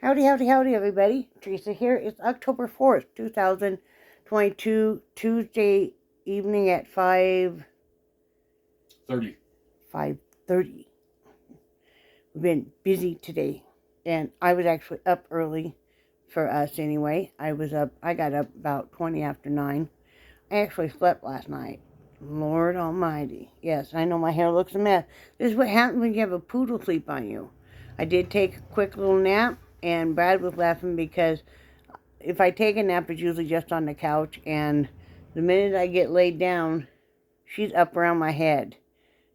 Howdy, howdy, howdy, everybody. Teresa here. It's October 4th, 2022, Tuesday evening at 5:30. 5:30. We've been busy today, and I was actually up early for us anyway. I got up about 20 after 9. I actually slept last night. Lord almighty. Yes, I know my hair looks a mess. This is what happens when you have a poodle sleep on you. I did take a quick little nap, and Brad was laughing because if I take a nap, it's usually just on the couch, and the minute I get laid down, she's up around my head.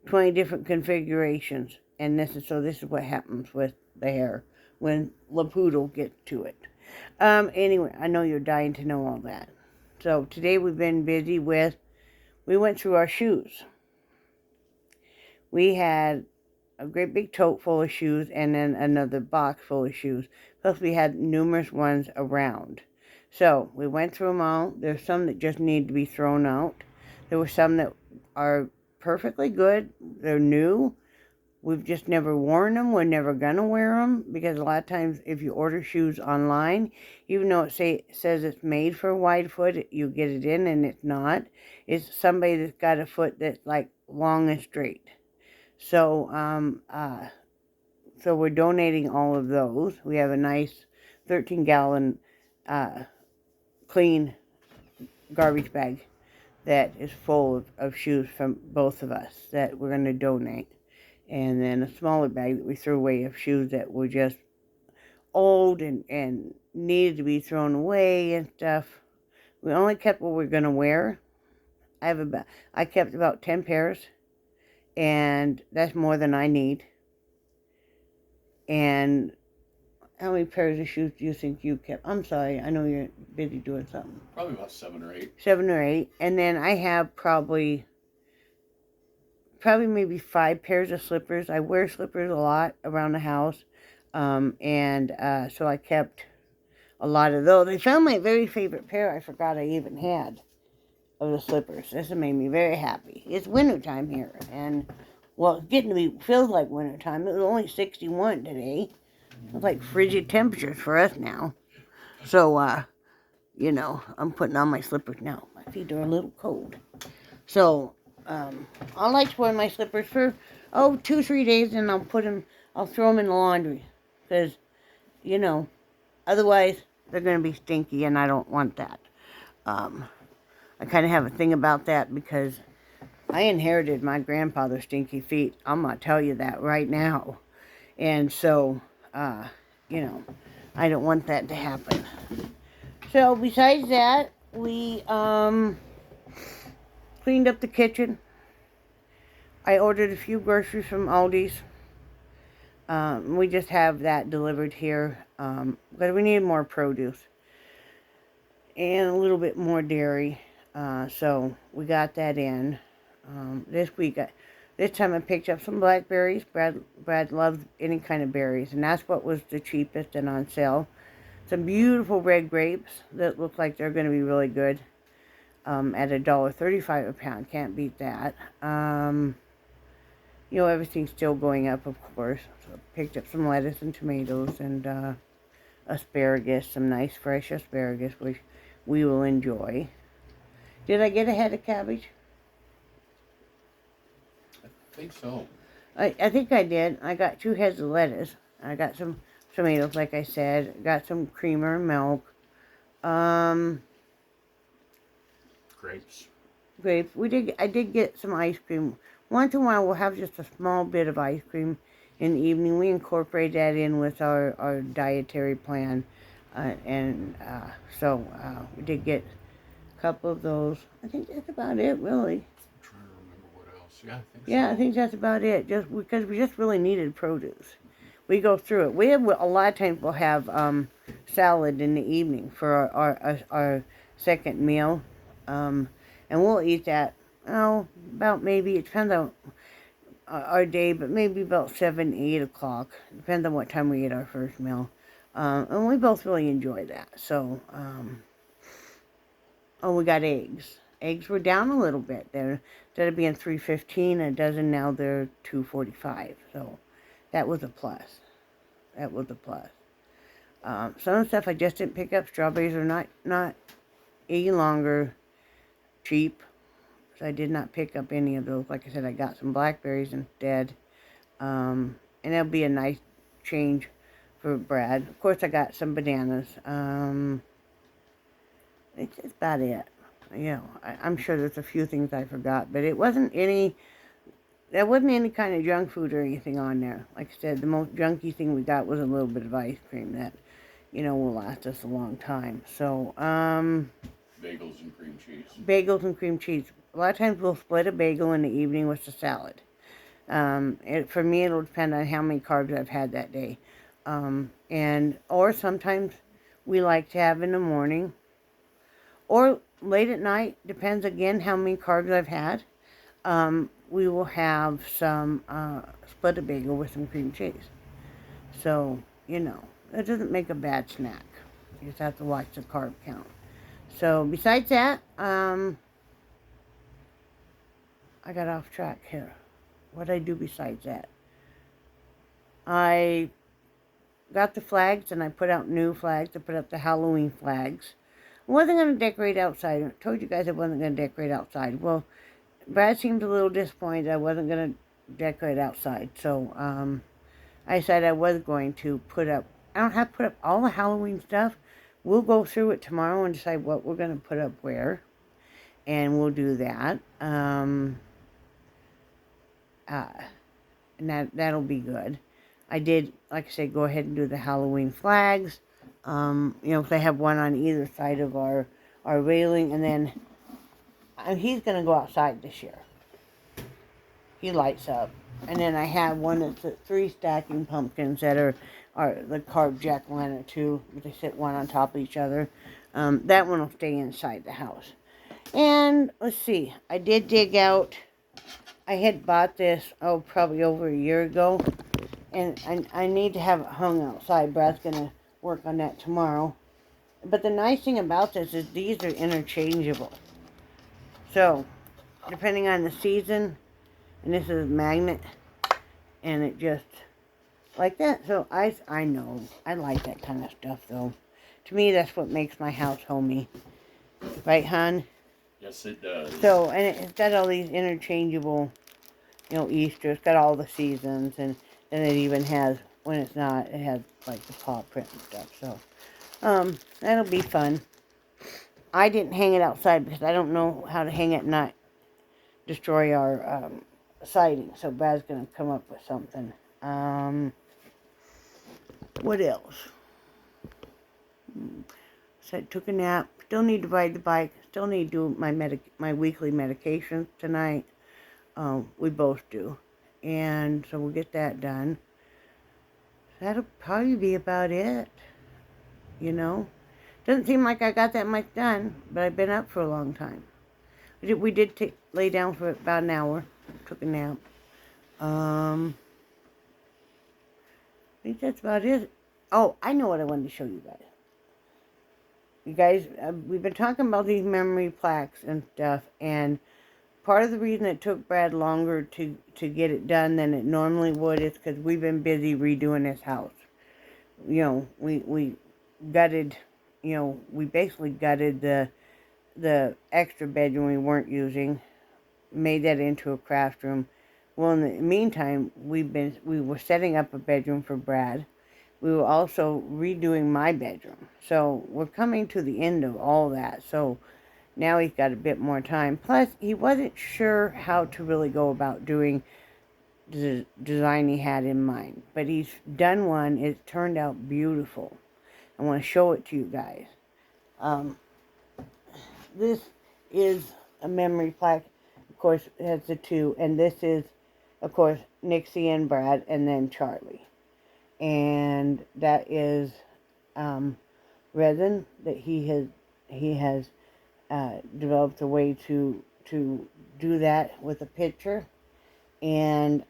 20 different configurations. And this is what happens with the hair when the poodle gets to it. Anyway, I know you're dying to know all that. So today we've been busy we went through our shoes. We had a great big tote full of shoes and then another box full of shoes. Plus we had numerous ones around. So we went through them all. There's some that just need to be thrown out. There were some that are perfectly good. They're new. We've just never worn them. We're never going to wear them because a lot of times if you order shoes online, even though it says it's made for a wide foot, you get it in and it's not. It's somebody that's got a foot that's like long and straight. So, so we're donating all of those. We have a nice 13-gallon clean garbage bag that is full of shoes from both of us that we're going to donate. And then a smaller bag that we threw away of shoes that were just old and needed to be thrown away and stuff. We only kept what we're going to wear. I kept about 10 pairs, and that's more than I need. And how many pairs of shoes do you think you kept? I'm sorry, I know you're busy doing something. Probably about 7 or 8. 7 or 8. And then I have probably maybe 5 pairs of slippers. I wear slippers a lot around the house. So I kept a lot of those. I found my very favorite pair I forgot I even had of the slippers. This has made me very happy. It's wintertime here, and well, it's getting to be, feels like wintertime. It was only 61 today. It's like frigid temperatures for us now. So, I'm putting on my slippers now. My feet are a little cold. So, I like to wear my slippers for, 2-3 days, and I'll throw them in the laundry. Because, otherwise, they're going to be stinky, and I don't want that. I kind of have a thing about that because I inherited my grandfather's stinky feet. I'm going to tell you that right now. And so, I don't want that to happen. So, besides that, we, cleaned up the kitchen. I ordered a few groceries from Aldi's. We just have that delivered here because we need more produce and a little bit more dairy. So we got that in this week. This time I picked up some blackberries. Brad loves any kind of berries, and that's what was the cheapest and on sale. Some beautiful red grapes that look like they're going to be really good. At $1.35 a pound. Can't beat that. Everything's still going up, of course. So I picked up some lettuce and tomatoes and asparagus, some nice fresh asparagus, which we will enjoy. Did I get a head of cabbage? I think so. I think I did. I got 2 heads of lettuce. I got some tomatoes, like I said. I got some creamer and milk. Grapes. I did get some ice cream. Once in a while, we'll have just a small bit of ice cream in the evening. We incorporate that in with our dietary plan. So we did get a couple of those. I think that's about it, really. I'm trying to remember what else. Yeah, I think so. Yeah, I think that's about it. Just because we just really needed produce. We go through it. A lot of times we'll have salad in the evening for our second meal. And we'll eat that, about maybe, it depends on our day, but maybe about 7, 8 o'clock. Depends on what time we eat our first meal. And we both really enjoy that. So, we got eggs. Eggs were down a little bit. Instead of being $3.15 a dozen, now they're $2.45. So, that was a plus. Some of the stuff I just didn't pick up. Strawberries are not any longer cheap. So I did not pick up any of those. Like I said, I got some blackberries instead. And that'll be a nice change for Brad. Of course, I got some bananas. It's just about it. I'm sure there's a few things I forgot, but there wasn't any kind of junk food or anything on there. Like I said, the most junky thing we got was a little bit of ice cream that, will last us a long time. So, Bagels and cream cheese. Bagels and cream cheese. A lot of times we'll split a bagel in the evening with the salad. For me, it'll depend on how many carbs I've had that day. Or sometimes we like to have in the morning or late at night, depends again how many carbs I've had. We will have some split a bagel with some cream cheese. So, it doesn't make a bad snack. You just have to watch the carb count. So, besides that, I got off track here. What did I do besides that? I got the flags and I put out new flags. I put up the Halloween flags. I wasn't going to decorate outside. I told you guys I wasn't going to decorate outside. Well, Brad seemed a little disappointed I wasn't going to decorate outside. So, I decided I was going to put up, I don't have to put up all the Halloween stuff. We'll go through it tomorrow and decide what we're going to put up where. And we'll do that. And that'll be good. I did, like I said, go ahead and do the Halloween flags. If they have one on either side of our railing. And then he's going to go outside this year. He lights up. And then I have one that's 3 stacking pumpkins that are the carved jack-o'-lantern too. They sit one on top of each other. That one will stay inside the house. And let's see. I did dig out. I had bought this, probably over a year ago. And I need to have it hung outside. Brad's going to work on that tomorrow. But the nice thing about this is these are interchangeable. So, depending on the season, and this is a magnet, and it just, like that. So, I know, I like that kind of stuff, though. To me, that's what makes my house homey. Right, hon? Yes, it does. So, and it's got all these interchangeable, Easter. It's got all the seasons, and then it even has, when it's not, it has, like, the paw print and stuff. So, that'll be fun. I didn't hang it outside because I don't know how to hang it and not destroy our siding. So Brad's going to come up with something. What else? So I took a nap. Still need to ride the bike. Still need to do my weekly medications tonight. We both do. And so we'll get that done. That'll probably be about it. Doesn't seem like I got that much done, but I've been up for a long time. We did lay down for about an hour. Took a nap. I think that's about it. Oh, I know what I wanted to show you guys. You guys, we've been talking about these memory plaques and stuff, and part of the reason it took Brad longer to get it done than it normally would is because we've been busy redoing this house. We gutted, we basically gutted the extra bedroom we weren't using, made that into a craft room. Well, in the meantime, we were setting up a bedroom for Brad. We were also redoing my bedroom. So we're coming to the end of all that. So now he's got a bit more time. Plus, he wasn't sure how to really go about doing the design he had in mind. But he's done one. It turned out beautiful. I want to show it to you guys. This is a memory plaque. Of course, it has the 2. And this is, of course, Nixie and Brad, and then Charlie. And that is resin that he has developed a way to do that with a picture. And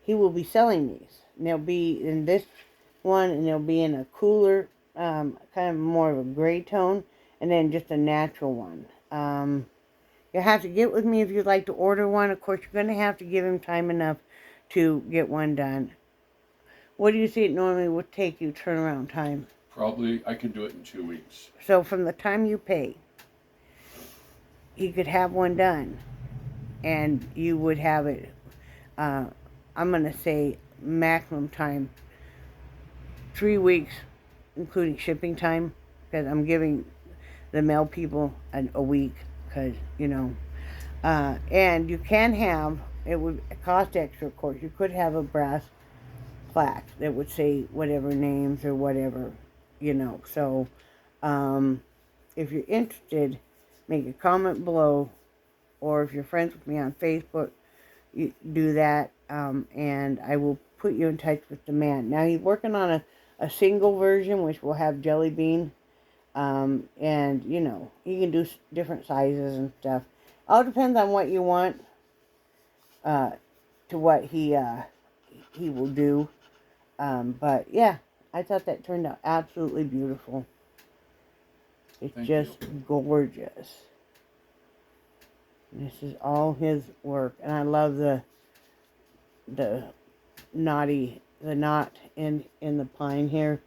he will be selling these. And they'll be in this one, and they'll be in a cooler, kind of more of a gray tone, and then just a natural one. You'll have to get with me if you'd like to order one. Of course, you're going to have to give him time enough to get one done. What do you think it normally would take you turnaround time? Probably I could do it in 2 weeks. So from the time you pay, you could have one done, and you would have it. Uh, I'm gonna say maximum time 3 weeks, including shipping time, because I'm giving the mail people a week, because and you can have, it would cost extra, of course. You could have a brass plaque that would say whatever names or whatever, So, if you're interested, make a comment below, or if you're friends with me on Facebook, you do that, and I will put you in touch with the man. Now, he's working on a single version, which will have jelly bean, and, he can do different sizes and stuff. All depends on what you want, to what he will do. But yeah, I thought that turned out absolutely beautiful. It's Thank just you. gorgeous. This is all his work, and I love the knot in the pine here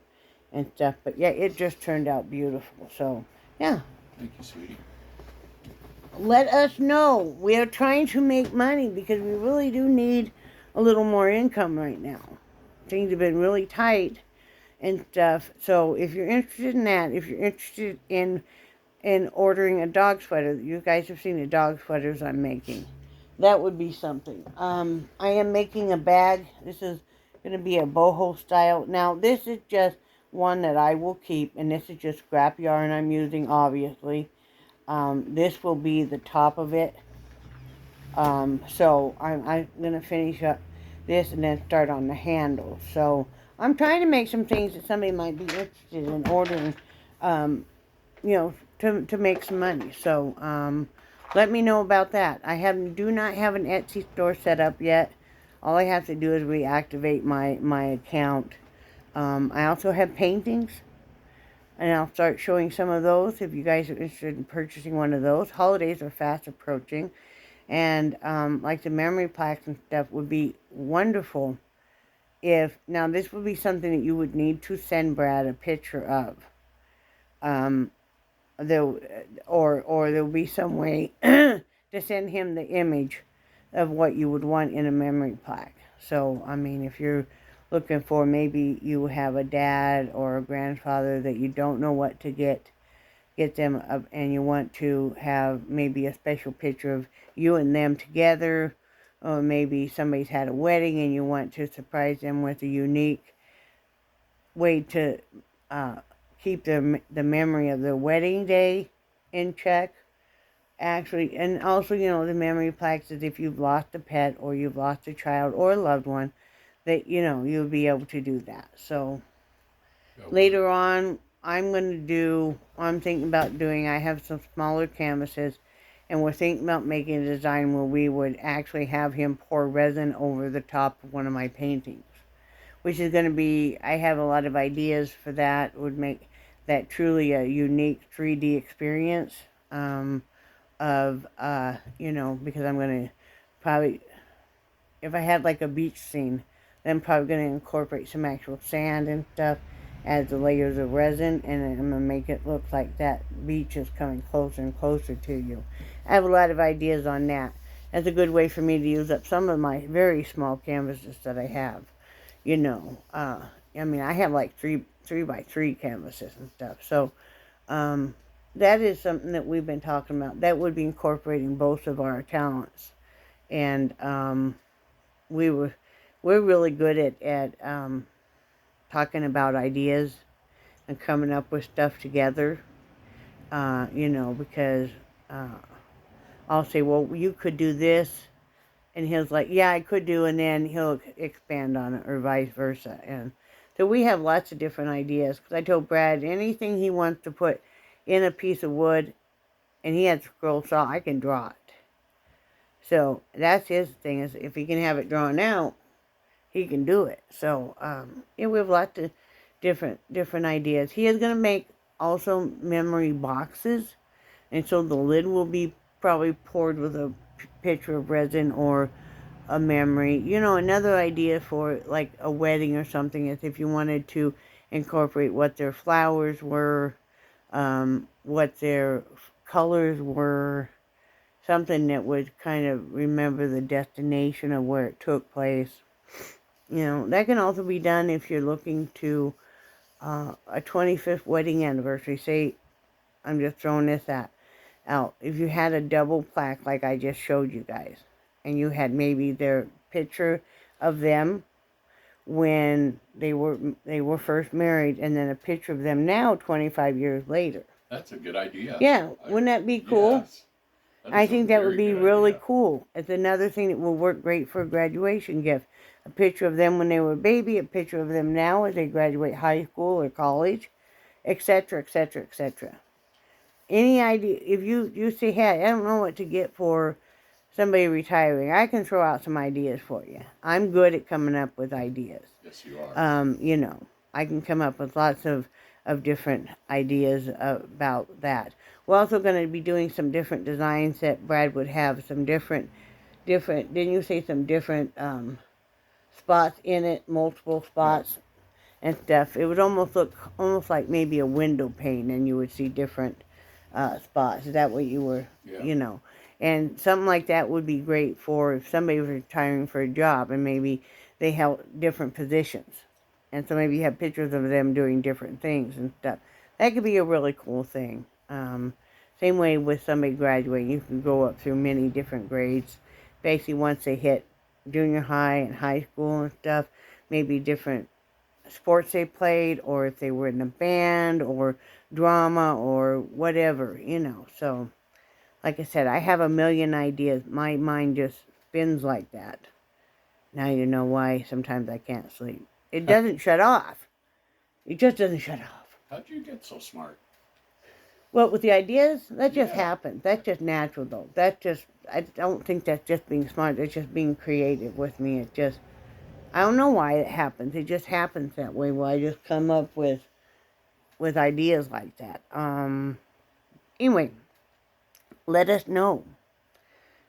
and stuff. But yeah, it just turned out beautiful. So yeah, Thank you, sweetie. let us know. We are trying to make money because we really do need a little more income right now. Things have been really tight and stuff. So if you're interested in that, if you're interested in ordering a dog sweater, you guys have seen the dog sweaters I'm making. That would be something. I am making a bag. This is going to be a boho style. Now, this is just one that I will keep, and this is just scrap yarn I'm using, obviously. This will be the top of it. So I'm going to finish up this and then start on the handle. So I'm trying to make some things that somebody might be interested in ordering, to make some money. So let me know about that. I do not have an Etsy store set up yet. All I have to do is reactivate my account. I also have paintings, and I'll start showing some of those if you guys are interested in purchasing one of those. Holidays are fast approaching, and like the memory plaques and stuff would be wonderful. Now this would be something that you would need to send Brad a picture of. There or there'll be some way to send him the image of what you would want in a memory plaque. So I mean, if you're looking for, maybe you have a dad or a grandfather that you don't know what to get them and you want to have maybe a special picture of you and them together, or maybe somebody's had a wedding and you want to surprise them with a unique way to keep the memory of the wedding day in check. Actually, and also, the memory plaques is if you've lost a pet or you've lost a child or a loved one, that, you'll be able to do that. So later on, I'm thinking about doing, I have some smaller canvases, and we're thinking about making a design where we would actually have him pour resin over the top of one of my paintings, which is going to be, I have a lot of ideas for that. Would make that truly a unique 3D experience, because I'm going to probably, if I had like a beach scene, then I'm probably going to incorporate some actual sand and stuff as the layers of resin, and then I'm going to make it look like that beach is coming closer and closer to you. I have a lot of ideas on that. That's a good way for me to use up some of my very small canvases that I have. I have like three by three canvases and stuff. So, that is something that we've been talking about. That would be incorporating both of our talents, and we're really good at talking about ideas and coming up with stuff together. Because I'll say, well, you could do this, and he'll like, yeah, I could do, and then he'll expand on it, or vice versa. And so we have lots of different ideas. Because I told Brad, anything he wants to put in a piece of wood, and he has a scroll saw, I can draw it. So that's his thing, is if he can have it drawn out, he can do it. So we have lots of different ideas. He is going to make also memory boxes, and so the lid will be probably poured with a picture of resin or a memory. You know, another idea for like a wedding or something is if you wanted to incorporate what their flowers were, what their colors were, something that would kind of remember the destination of where it took place. You know, that can also be done if you're looking to a 25th wedding anniversary. Say, I'm just throwing this out. If you had a double plaque like I just showed you guys, and you had maybe their picture of them when they were first married, and then a picture of them now 25 years later. That's a good idea. Yeah, wouldn't that be cool? Yes. That I is a think that would very be good really idea. cool. It's another thing that will work great for a graduation gift. A picture of them when they were a baby, a picture of them now as they graduate high school or college, etc., etc., etc. Any idea? If you say, hey, I don't know what to get for somebody retiring, I can throw out some ideas for you. I'm good at coming up with ideas. Yes, you are. You know, I can come up with lots of different ideas about that. We're also going to be doing some different designs that Brad would have, some different, didn't you say some different spots in it, multiple spots and stuff. It would almost look almost like maybe a window pane, and you would see different spots. Is that what you were, Yeah. you know? And something like that would be great for if somebody was retiring for a job and maybe they held different positions. And so maybe you have pictures of them doing different things and stuff. That could be a really cool thing. Same way with somebody graduating. You can go up through many different grades. Basically, once they hit junior high and high school and stuff, maybe different sports they played, or if they were in a band or drama or whatever, you know. So, like I said, I have a million ideas. My mind just spins like that. Now you know why sometimes I can't sleep. It doesn't shut off. It just doesn't shut off. How'd you get so smart? Well, with the ideas, that just Yeah. happens. That's just natural, though. That's just, I don't think that's just being smart. It's just being creative with me. It just, I don't know why it happens. It just happens that way where I just come up with ideas like that. Anyway, let us know.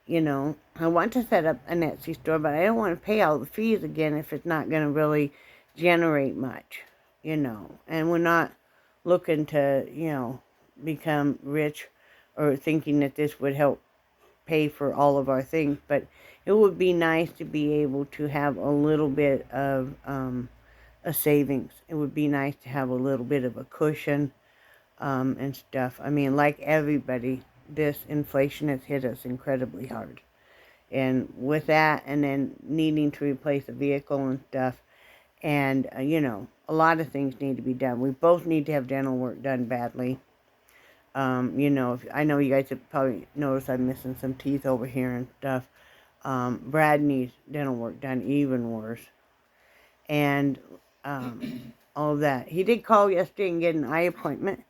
You know, I want to set up an Etsy store, but I don't want to pay all the fees again if it's not going to really generate much, you know. And we're not looking to, you know, become rich or thinking that this would help pay for all of our things, but it would be nice to be able to have a little bit of a savings. It would be nice to have a little bit of a cushion and stuff. I mean, like everybody, this inflation has hit us incredibly hard. And with that, and then needing to replace a vehicle and stuff, and, you know, a lot of things need to be done. We both need to have dental work done badly. You know, I know you guys have probably noticed I'm missing some teeth over here and stuff. Brad needs dental work done even worse. And all of that. He did call yesterday and get an eye appointment.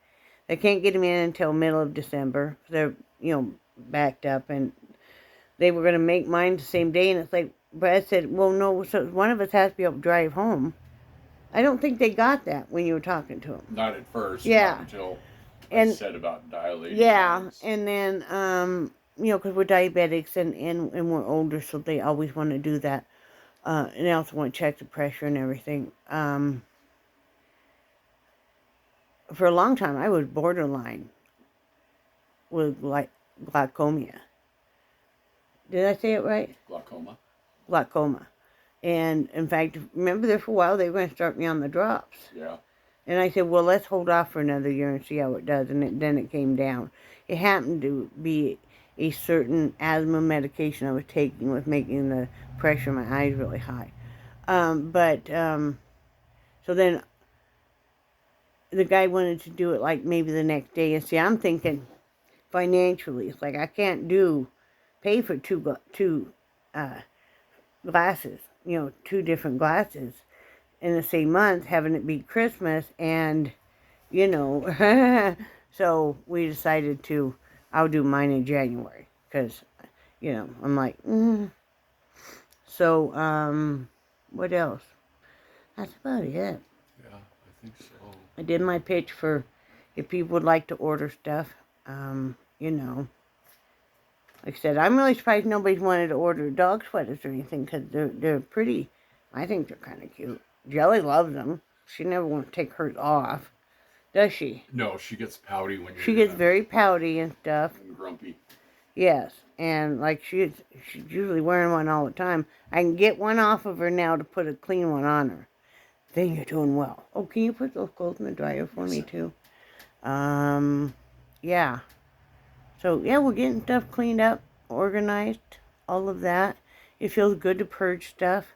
They can't get him in until middle of December. They're, you know, backed up, and they were going to make mine the same day, and it's like, Brad said, well, no, so one of us has to be able to drive home. I don't think they got that when you were talking to him. Not at first. Yeah. Not until And I said about dilating. yeah, eyes. and then, you know, because we're diabetics and we're older, so they always want to do that. And they also want to check the pressure and everything. For a long time, I was borderline with glaucoma. Did I say it right? Glaucoma. Glaucoma. And in fact, remember there for a while, they were going to start me on the drops. Yeah. And I said, well, let's hold off for another year and see how it does. And then it came down. It happened to be a certain asthma medication I was taking was making the pressure in my eyes really high. So then the guy wanted to do it like maybe the next day. And see, I'm thinking financially, it's like I can't pay for two glasses, you know, two different glasses in the same month, having it be Christmas, and, you know, so we decided I'll do mine in January, because, you know, I'm like, So, what else? That's about it. Yeah, I think so. I did my pitch for if people would like to order stuff, you know, Like I said, I'm really surprised nobody's wanted to order dog sweaters or anything, because they're pretty. I think they're kind of cute. Jelly loves them. She never wants to take hers off, does she? No, she gets pouty when She you're gets very pouty and stuff. and grumpy. Yes, and like she's usually wearing one all the time. I can get one off of her now to put a clean one on her. Then you're doing well. Oh, can you put those clothes in the dryer for me too? Yeah. So, yeah, we're getting stuff cleaned up, organized, all of that. It feels good to purge stuff.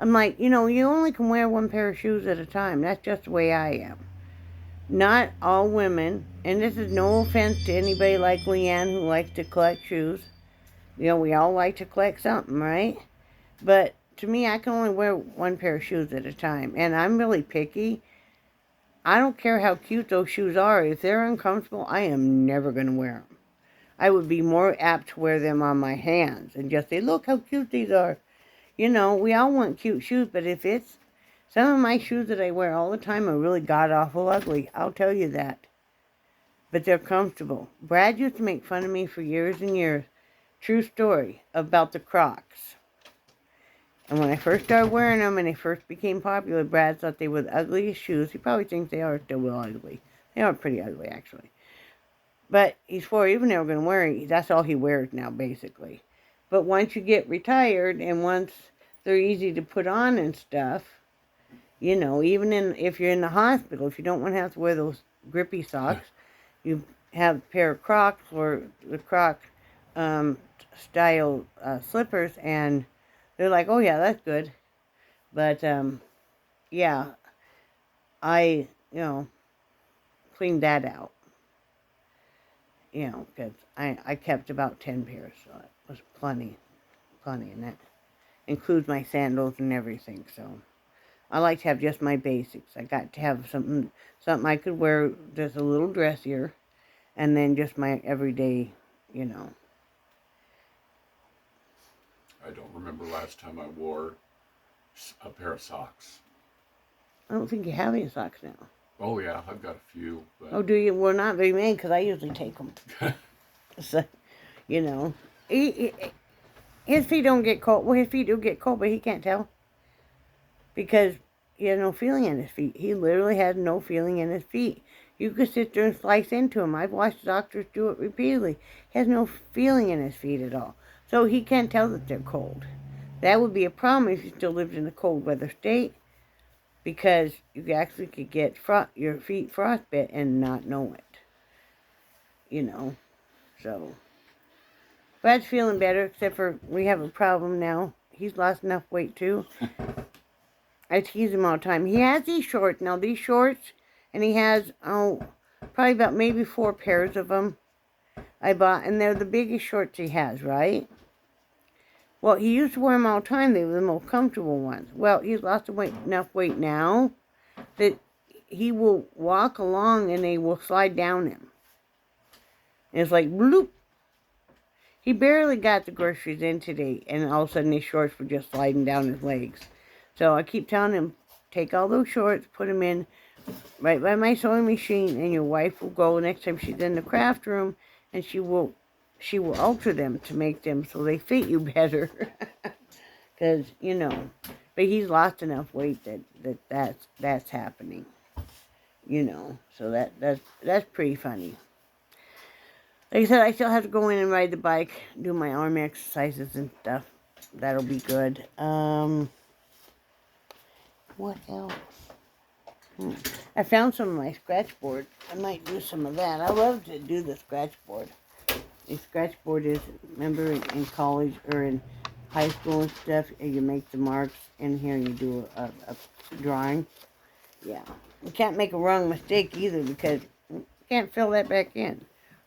I'm like, you only can wear one pair of shoes at a time. That's just the way I am. Not all women, and this is no offense to anybody like Leanne who likes to collect shoes. We all like to collect something, right? But to me, I can only wear one pair of shoes at a time. And I'm really picky. I don't care how cute those shoes are. If they're uncomfortable, I am never going to wear them. I would be more apt to wear them on my hands and just say, look how cute these are. We all want cute shoes, but if it's... Some of my shoes that I wear all the time are really god-awful ugly. I'll tell you that. But they're comfortable. Brad used to make fun of me for years and years. True story about the Crocs. And when I first started wearing them and they first became popular, Brad thought they were the ugliest shoes. He probably thinks they are still real ugly. They are pretty ugly, actually. But he swore he was never going to wear it. That's all he wears now, basically. But once you get retired and once they're easy to put on and stuff, even if you're in the hospital, if you don't want to have to wear those grippy socks, you have a pair of Crocs or the Croc style slippers, and they're like, oh yeah, that's good. But yeah, I cleaned that out. Because I kept about 10 pairs, so it was plenty, and that includes my sandals and everything. So I like to have just my basics. I got to have something I could wear just a little dressier, and then just my everyday, I don't remember last time I wore a pair of socks. I don't think you have any socks now. Oh yeah, I've got a few. But... Oh, do you? Well, not very many, because I usually take them. So, his feet don't get cold. Well, his feet do get cold, but he can't tell. Because he has no feeling in his feet. He literally has no feeling in his feet. You could sit there and slice into him. I've watched doctors do it repeatedly. He has no feeling in his feet at all. So he can't tell that they're cold. That would be a problem if you still lived in a cold weather state, because you actually could get your feet frostbite and not know it. So Brad's feeling better, except for we have a problem now. He's lost enough weight too. I tease him all the time. He has these shorts. Now these shorts, and he has, probably about maybe 4 pairs of them I bought, and they're the biggest shorts he has, right? Well, he used to wear them all the time. They were the most comfortable ones. Well, he's lost enough weight now that he will walk along and they will slide down him. And it's like, bloop. He barely got the groceries in today, and all of a sudden his shorts were just sliding down his legs. So I keep telling him, take all those shorts, put them in right by my sewing machine, and your wife will go next time she's in the craft room, and she will alter them to make them so they fit you better. Because, but he's lost enough weight that's happening. So that's pretty funny. Like I said, I still have to go in and ride the bike, do my arm exercises and stuff. That'll be good. What else? I found some of my scratch board. I might do some of that. I love to do the scratch board. The scratch board is, remember, in college or in high school and stuff, you make the marks in here and you do a drawing. Yeah. You can't make a wrong mistake either, because you can't fill that back in.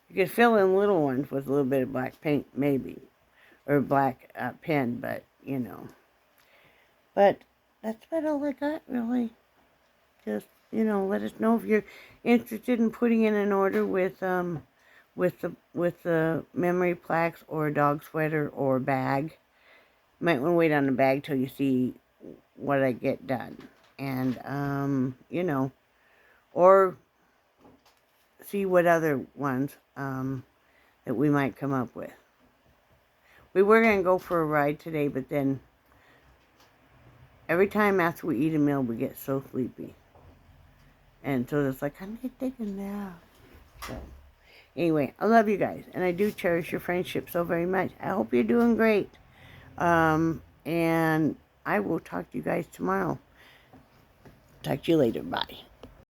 You can fill in little ones with a little bit of black paint, maybe, or black pen, but, But that's about all I got, really. Just, let us know if you're interested in putting in an order with the memory plaques or a dog sweater or bag. Might want to wait on the bag till you see what I get done. And, or see what other ones that we might come up with. We were going to go for a ride today, but then every time after we eat a meal, we get so sleepy. And so it's like, I need to take a nap. So, anyway, I love you guys, and I do cherish your friendship so very much. I hope you're doing great. And I will talk to you guys tomorrow. Talk to you later. Bye.